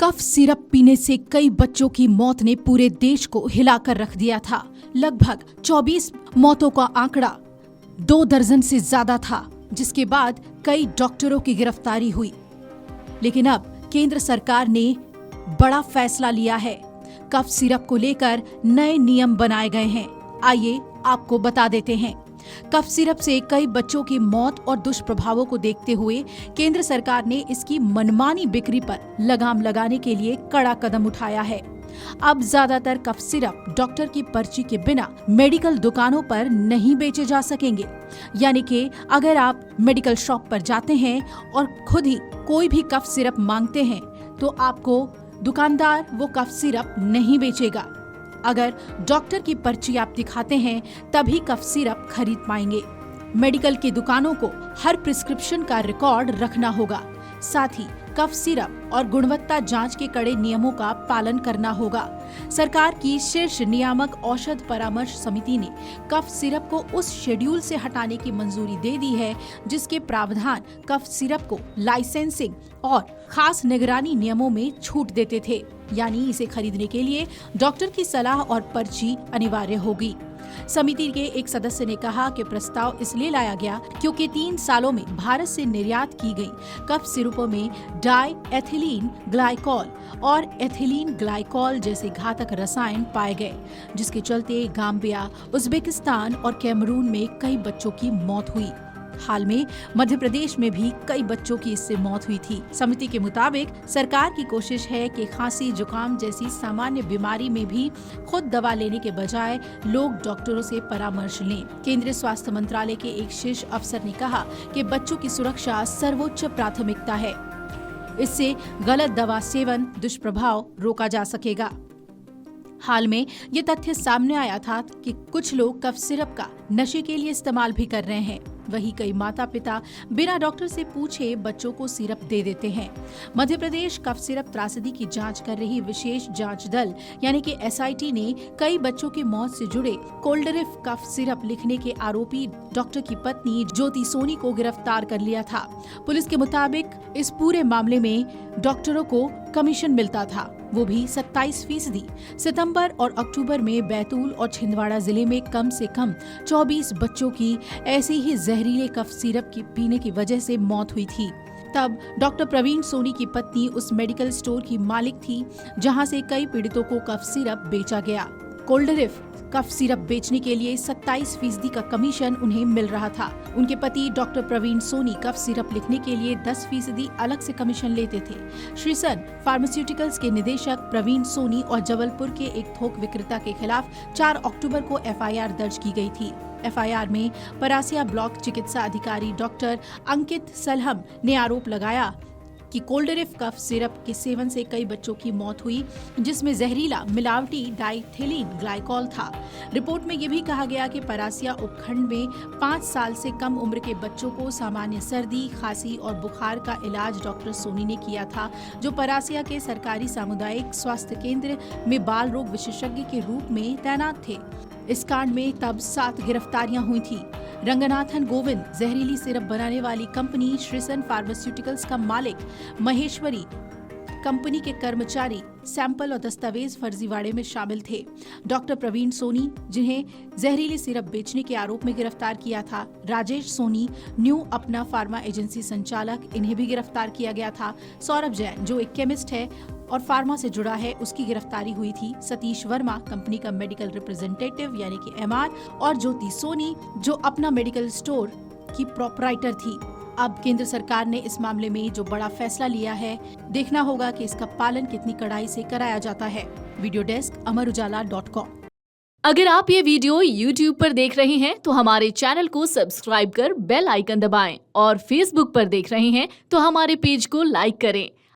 Cough syrup पीने से कई बच्चों की मौत ने पूरे देश को हिलाकर रख दिया था। लगभग 24 मौतों का आंकड़ा 2 दर्जन से ज्यादा था, जिसके बाद कई डॉक्टरों की गिरफ्तारी हुई। लेकिन अब केंद्र सरकार ने बड़ा फैसला लिया है। कफ सिरप को लेकर नए नियम बनाए गए हैं। आइए आपको बता देते हैं। कफ सिरप से कई बच्चों की मौत और दुष्प्रभावों को देखते हुए केंद्र सरकार ने इसकी मनमानी बिक्री पर लगाम लगाने के लिए कड़ा कदम उठाया है। अब ज्यादातर कफ सिरप डॉक्टर की पर्ची के बिना मेडिकल दुकानों पर नहीं बेचे जा सकेंगे। यानी कि अगर आप मेडिकल शॉप पर जाते हैं और खुद ही कोई भी कफ सिरप मांगते हैं तो आपको दुकानदार वो कफ सिरप नहीं बेचेगा। अगर डॉक्टर की पर्ची आप दिखाते हैं तभी कफ सिरप खरीद पाएंगे। मेडिकल की दुकानों को हर प्रिस्क्रिप्शन का रिकॉर्ड रखना होगा। साथ ही कफ सिरप और गुणवत्ता जांच के कड़े नियमों का पालन करना होगा। सरकार की शीर्ष नियामक औषध परामर्श समिति ने कफ सिरप को उस शेड्यूल से हटाने की मंजूरी दे दी है जिसके प्रावधान कफ सिरप को लाइसेंसिंग और खास निगरानी नियमों में छूट देते थे। यानी इसे खरीदने के लिए डॉक्टर की सलाह और पर्ची अनिवार्य होगी। समिति के एक सदस्य ने कहा कि प्रस्ताव इसलिए लाया गया क्योंकि 3 सालों में भारत से निर्यात की गई कफ सिरपों में डाई एथिलीन ग्लाइकॉल और एथिलीन ग्लाइकॉल जैसे घातक रसायन पाए गए, जिसके चलते गाम्बिया, उज्बेकिस्तान और कैमरून में कई बच्चों की मौत हुई। हाल में मध्य प्रदेश में भी कई बच्चों की इससे मौत हुई थी। समिति के मुताबिक सरकार की कोशिश है कि खांसी जुकाम जैसी सामान्य बीमारी में भी खुद दवा लेने के बजाय लोग डॉक्टरों से परामर्श लें। केंद्रीय स्वास्थ्य मंत्रालय के एक शीर्ष अफसर ने कहा कि बच्चों की सुरक्षा सर्वोच्च प्राथमिकता है। इससे गलत दवा सेवन दुष्प्रभाव रोका जा सकेगा। हाल में ये तथ्य सामने आया था कि कुछ लोग कफ सिरप का नशे के लिए इस्तेमाल भी कर रहे हैं। वहीं कई माता पिता बिना डॉक्टर से पूछे बच्चों को सिरप दे देते हैं। मध्य प्रदेश कफ सिरप त्रासदी की जांच कर रही विशेष जांच दल यानी कि SIT ने कई बच्चों की मौत से जुड़े कोल्डरिफ कफ सिरप लिखने के आरोपी डॉक्टर की पत्नी ज्योति सोनी को गिरफ्तार कर लिया था। पुलिस के मुताबिक इस पूरे मामले में डॉक्टरों को कमीशन मिलता था, वो भी 27%। सितंबर और अक्टूबर में बैतूल और छिंदवाड़ा जिले में कम से कम 24 बच्चों की ऐसे ही जहरीले कफ सिरप की पीने की वजह से मौत हुई थी। तब डॉक्टर प्रवीण सोनी की पत्नी उस मेडिकल स्टोर की मालिक थी जहां से कई पीड़ितों को कफ सिरप बेचा गया। कोल्डरिफ कफ सिरप बेचने के लिए 27% का कमीशन उन्हें मिल रहा था। उनके पति doctor Praveen Soni cough syrup लिखने के लिए 10% अलग से कमीशन लेते थे। श्रीसन फार्मास्यूटिकल्स के निदेशक प्रवीण सोनी और जबलपुर के एक थोक विक्रेता के खिलाफ 4 अक्टूबर को FIR दर्ज की गई थी। FIR में परासिया ब्लॉक चिकित्सा अधिकारी डॉक्टर अंकित सलहम ने आरोप लगाया कि कोल्डरिफ कफ सिरप के सेवन से कई बच्चों की मौत हुई, जिसमें जहरीला मिलावटी डाइथिलीन ग्लाइकॉल था। रिपोर्ट में ये भी कहा गया कि परासिया उपखंड में 5 साल से कम उम्र के बच्चों को सामान्य सर्दी, खांसी और बुखार का इलाज डॉक्टर सोनी ने किया था, जो परासिया के सरकारी सामुदायिक स्वास्थ्य केंद्र में बाल रोग विशेषज्ञ के रूप में तैनात थे। इस कांड में तब 7 गिरफ्तारियां हुई थी। रंगनाथन गोविंद जहरीली सिरप बनाने वाली कंपनी श्रीसन फार्मास्यूटिकल्स का मालिक, महेश्वरी कंपनी के कर्मचारी सैंपल और दस्तावेज फर्जीवाड़े में शामिल थे। डॉक्टर प्रवीण सोनी, जिन्हें जहरीली सिरप बेचने के आरोप में गिरफ्तार किया था, राजेश सोनी, न्यू अपना फार्मा एजेंसी संचालक, इन्हें भी गिरफ्तार किया गया था। सौरभ जैन, जो एक केमिस्ट है और फार्मा से जुड़ा है, उसकी गिरफ्तारी हुई थी। सतीश वर्मा, कंपनी का मेडिकल रिप्रेजेंटेटिव यानी कि MR, और ज्योति सोनी, जो अपना मेडिकल स्टोर की प्रोपराइटर थी। अब केंद्र सरकार ने इस मामले में जो बड़ा फैसला लिया है, देखना होगा कि इसका पालन कितनी कड़ाई से कराया जाता है। Video desk amarujala.com। अगर आप ये वीडियो YouTube पर देख रहे हैं तो हमारे चैनल को सब्सक्राइब कर बेल आइकन दबाएं, और Facebook पर देख रहे हैं तो हमारे पेज को लाइक करें।